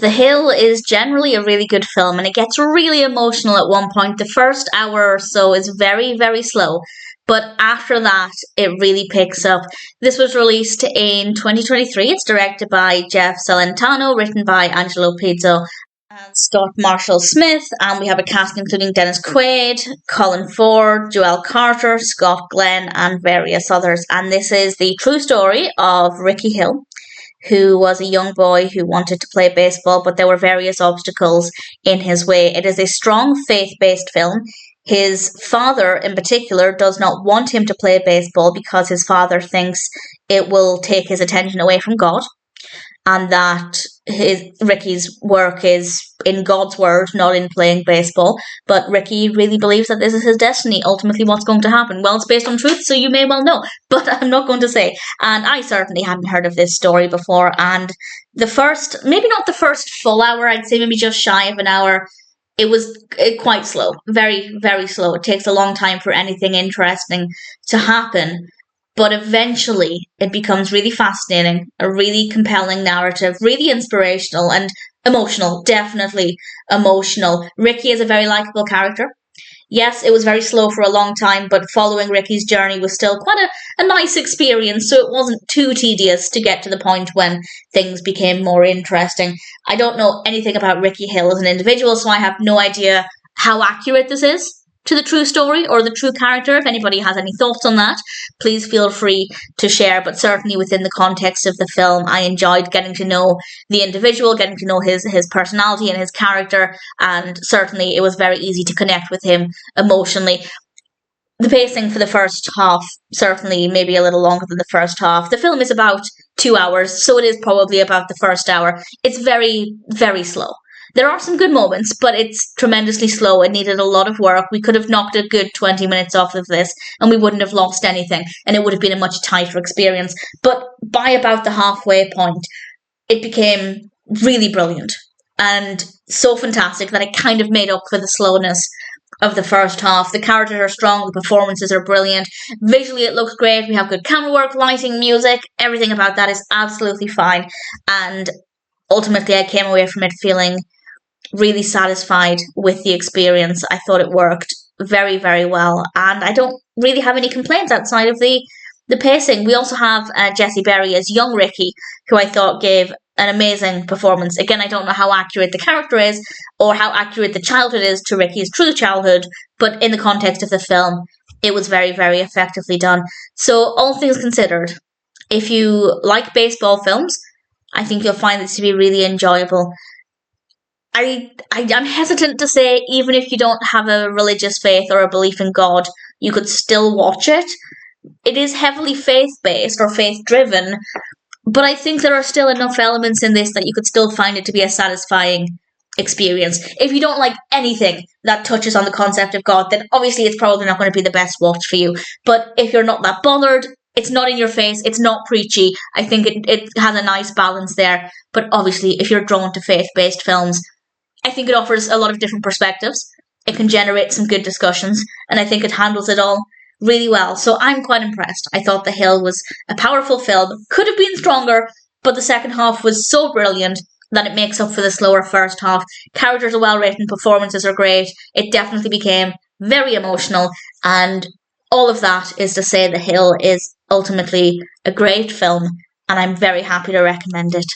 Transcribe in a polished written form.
The Hill is generally a really good film, and it gets really emotional at one point. The first hour or so is very, very slow, but after that, it really picks up. This was released in 2023. It's directed by Jeff Celentano, written by Angelo Pizzo and Scott Marshall Smith, and we have a cast including Dennis Quaid, Colin Ford, Joelle Carter, Scott Glenn, and various others. And this is the true story of Rickey Hill, who was a young boy who wanted to play baseball, but there were various obstacles in his way. It is a strong faith-based film. His father, in particular, does not want him to play baseball because his father thinks it will take his attention away from God, and that Rickey's work is in God's word, not in playing baseball. But Rickey really believes that this is his destiny, ultimately what's going to happen. Well, it's based on truth, so you may well know, but I'm not going to say. And I certainly hadn't heard of this story before, and the first, maybe not the first full hour, I'd say maybe just shy of an hour, it was quite slow, very, very slow. It takes a long time for anything interesting to happen. But eventually, it becomes really fascinating, a really compelling narrative, really inspirational and emotional, definitely emotional. Rickey is a very likeable character. Yes, it was very slow for a long time, but following Rickey's journey was still quite a nice experience, so it wasn't too tedious to get to the point when things became more interesting. I don't know anything about Rickey Hill as an individual, so I have no idea how accurate this is to the true story or the true character. If anybody has any thoughts on that, please feel free to share. But certainly within the context of the film, I enjoyed getting to know the individual, getting to know his personality and his character, and certainly it was very easy to connect with him emotionally. The pacing for the first half, certainly maybe a little longer than the first half. The film is about 2 hours, so it is probably about the first hour. It's very, very slow. There are some good moments, but it's tremendously slow. It needed a lot of work. We could have knocked a good 20 minutes off of this and we wouldn't have lost anything, and it would have been a much tighter experience. But by about the halfway point, it became really brilliant and so fantastic that it kind of made up for the slowness of the first half. The characters are strong, the performances are brilliant. Visually, it looks great. We have good camera work, lighting, music. Everything about that is absolutely fine. And ultimately, I came away from it feeling really satisfied with the experience. I thought it worked very, very well, and I don't really have any complaints outside of the pacing. We also have Jesse Berry as young Rickey, who I thought gave an amazing performance. Again, I don't know how accurate the character is or how accurate the childhood is to Rickey's true childhood, but in the context of the film, it was very, very effectively done. So all things considered, if you like baseball films, I think you'll find this to be really enjoyable. I'm hesitant to say, even if you don't have a religious faith or a belief in God, you could still watch it. It is heavily faith-based or faith-driven, but I think there are still enough elements in this that you could still find it to be a satisfying experience. If you don't like anything that touches on the concept of God, then obviously it's probably not going to be the best watch for you. But if you're not that bothered, it's not in your face, it's not preachy, I think it has a nice balance there. But obviously, if you're drawn to faith-based films, I think it offers a lot of different perspectives. It can generate some good discussions, and I think it handles it all really well. So I'm quite impressed. I thought The Hill was a powerful film. Could have been stronger, but the second half was so brilliant that it makes up for the slower first half. Characters are well written, performances are great. It definitely became very emotional, and all of that is to say The Hill is ultimately a great film, and I'm very happy to recommend it.